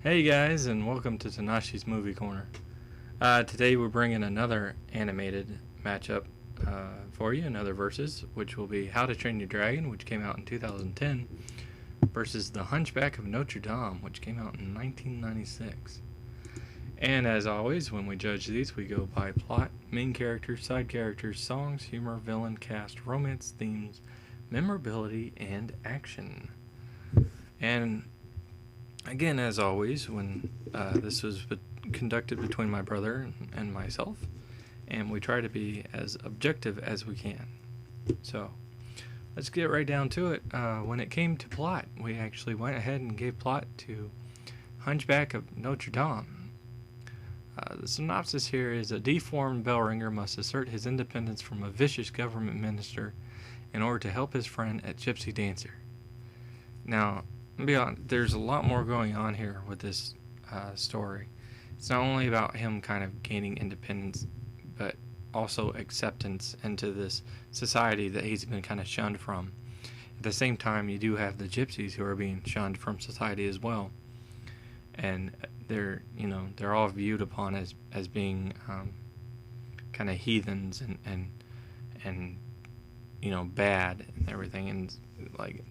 Hey guys, and welcome to Tnashi's Movie Corner. Today we're bringing another animated matchup for you, another versus, which will be How to Train Your Dragon, which came out in 2010, versus The Hunchback of Notre Dame, which came out in 1996. And as always, when we judge these, we go by plot, main characters, side characters, songs, humor, villain, cast, romance, themes, memorability, and action. And again, as always, when this was conducted between my brother and myself, and we try to be as objective as we can. So, let's get right down to it. When it came to plot, we actually went ahead and gave plot to Hunchback of Notre Dame. The synopsis here is a deformed bell ringer must assert his independence from a vicious government minister in order to help his friend at Gypsy Dancer. Now, be honest, there's a lot more going on here with this story. It's not only about him kind of gaining independence, but also acceptance into this society that he's been kind of shunned from. At the same time, you do have the gypsies who are being shunned from society as well, and they're all viewed upon as being kind of heathens and bad and everything, and like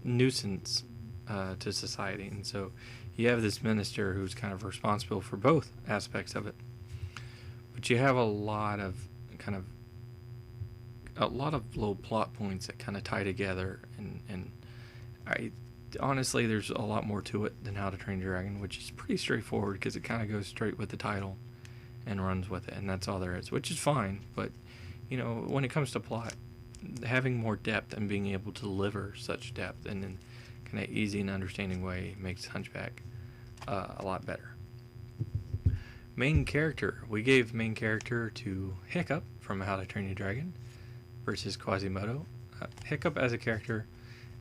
nuisance to society. And so you have this minister who's kind of responsible for both aspects of it, but you have a lot of little plot points that kind of tie together, and I honestly, there's a lot more to it than How to Train Your Dragon, which is pretty straightforward because it kind of goes straight with the title and runs with it, and that's all there is, which is fine. But when it comes to plot, having more depth and being able to deliver such depth and in kind of easy and understanding way makes Hunchback a lot better. Main character, we gave main character to Hiccup from How to Train Your Dragon versus Quasimodo. Hiccup as a character,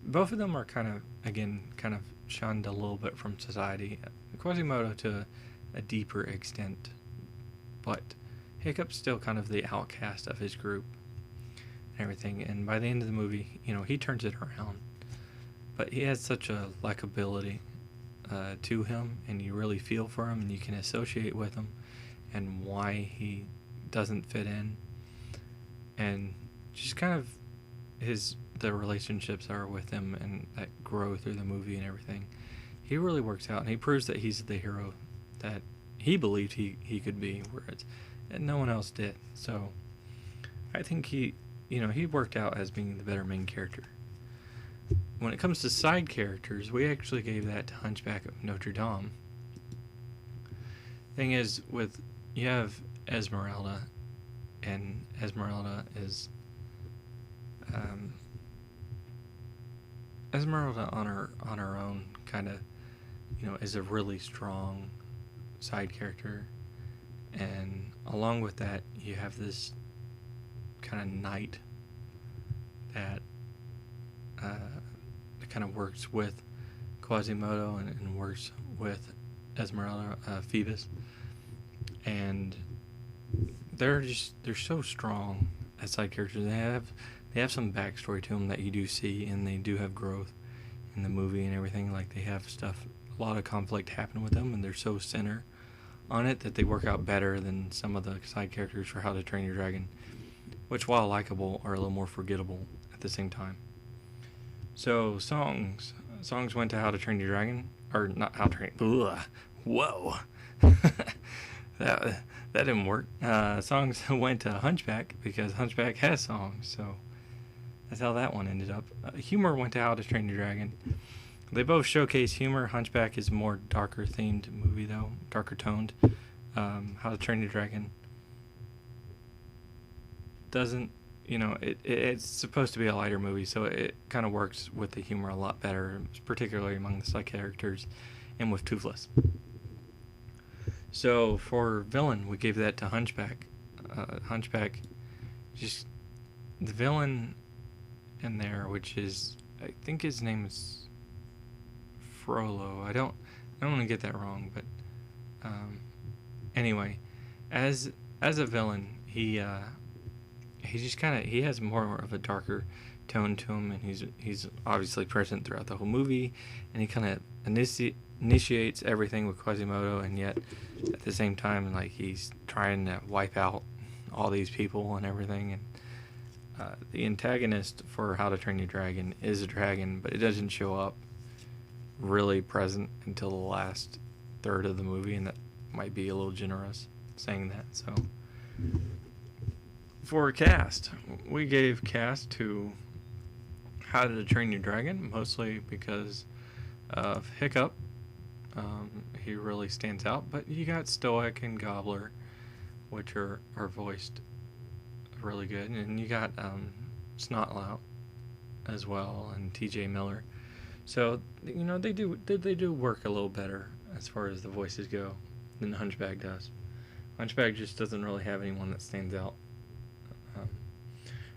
both of them are kind of shunned a little bit from society. Quasimodo to a deeper extent, but Hiccup's still kind of the outcast of his group and everything. And by the end of the movie, he turns it around. But he has such a likability to him, and you really feel for him, and you can associate with him, and why he doesn't fit in, and just kind of the relationships are with him and that grow through the movie and everything. He really works out, and he proves that he's the hero that he believed he could be, whereas no one else did. So I think he worked out as being the better main character. When it comes to side characters, we actually gave that to Hunchback of Notre Dame. Thing is, you have Esmeralda, and Esmeralda is Esmeralda on her own kind of is a really strong side character, and along with that you have this kind of knight that kind of works with Quasimodo and works with Esmeralda, Phoebus, and they're so strong as side characters. They have some backstory to them that you do see, and they do have growth in the movie and everything. Like, they have a lot of conflict happen with them, and they're so center on it that they work out better than some of the side characters for How to Train Your Dragon, which, while likable, are a little more forgettable at the same time. So songs went to How to Train Your Dragon, or not How to Train. Ugh, whoa, that didn't work. Songs went to Hunchback because Hunchback has songs, so that's how that one ended up. Humor went to How to Train Your Dragon. They both showcase humor. Hunchback is a more darker themed movie, though, darker toned. How to Train Your Dragon doesn't. It's supposed to be a lighter movie, so it kind of works with the humor a lot better, particularly among the side characters and with Toothless. So for villain, we gave that to Hunchback. Hunchback, just the villain in there, which is, I think his name is Frollo. I don't want to get that wrong, but anyway, as a villain, he just he has more of a darker tone to him, and he's obviously present throughout the whole movie, and he kind of initiates everything with Quasimodo, and yet at the same time, like, he's trying to wipe out all these people and everything. And the antagonist for How to Train Your Dragon is a dragon, but it doesn't show up really present until the last third of the movie, and that might be a little generous saying that. So for cast, we gave cast to How to Train Your Dragon, mostly because of Hiccup. He really stands out, but you got Stoic and Gobbler, which are voiced really good, and you got Snotlout as well, and T.J. Miller. So they do work a little better as far as the voices go than Hunchback does. Hunchback just doesn't really have anyone that stands out.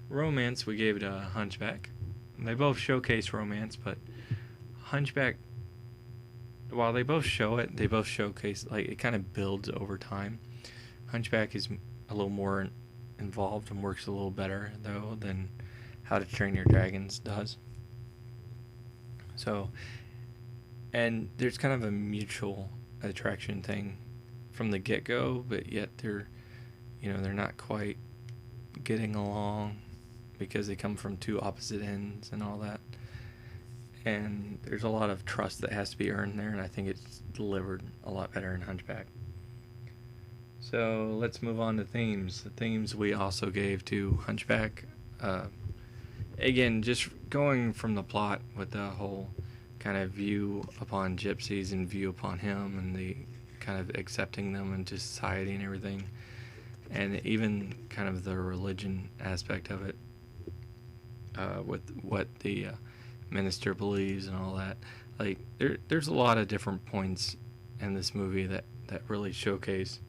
Romance, we gave to Hunchback. They both showcase romance, but Hunchback, while they both show it, they both showcase, like, it kind of builds over time. Hunchback is a little more involved and works a little better, though, than How to Train Your Dragons does. So, and there's kind of a mutual attraction thing from the get-go, but yet they're not quite getting along because they come from two opposite ends and all that. And there's a lot of trust that has to be earned there, and I think it's delivered a lot better in Hunchback. So let's move on to themes. The themes we also gave to Hunchback. Again, just going from the plot with the whole kind of view upon gypsies and view upon him and the kind of accepting them into society and everything. And even kind of the religion aspect of it, with what the minister believes and all that. Like, there's a lot of different points in this movie that really showcase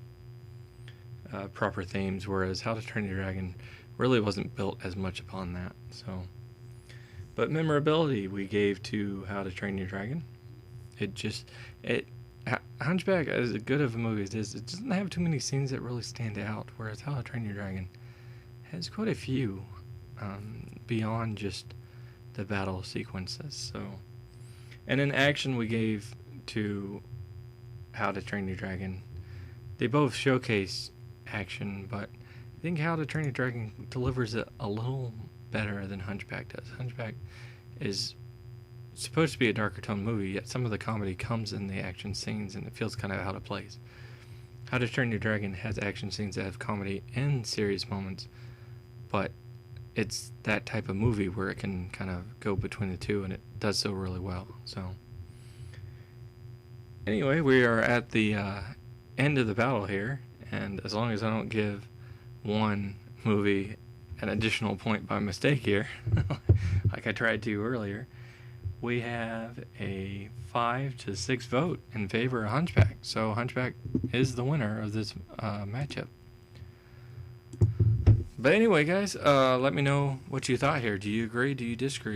proper themes, whereas How to Train Your Dragon really wasn't built as much upon that. So, but memorability we gave to How to Train Your Dragon. Hunchback, as good of a movie as it is, it doesn't have too many scenes that really stand out, whereas How to Train Your Dragon has quite a few, beyond just the battle sequences. So, and in action we gave to How to Train Your Dragon. They both showcase action, but I think How to Train Your Dragon delivers it a little better than Hunchback does. Hunchback is supposed to be a darker tone movie, yet some of the comedy comes in the action scenes, and it feels kind of out of place. How to Train Your Dragon has action scenes that have comedy and serious moments, but it's that type of movie where it can kind of go between the two, and it does so really well. So, anyway, we are at the end of the battle here, and as long as I don't give one movie an additional point by mistake here, like I tried to earlier, we have a 5-6 vote in favor of Hunchback. So Hunchback is the winner of this matchup. But anyway, guys, let me know what you thought here. Do you agree? Do you disagree?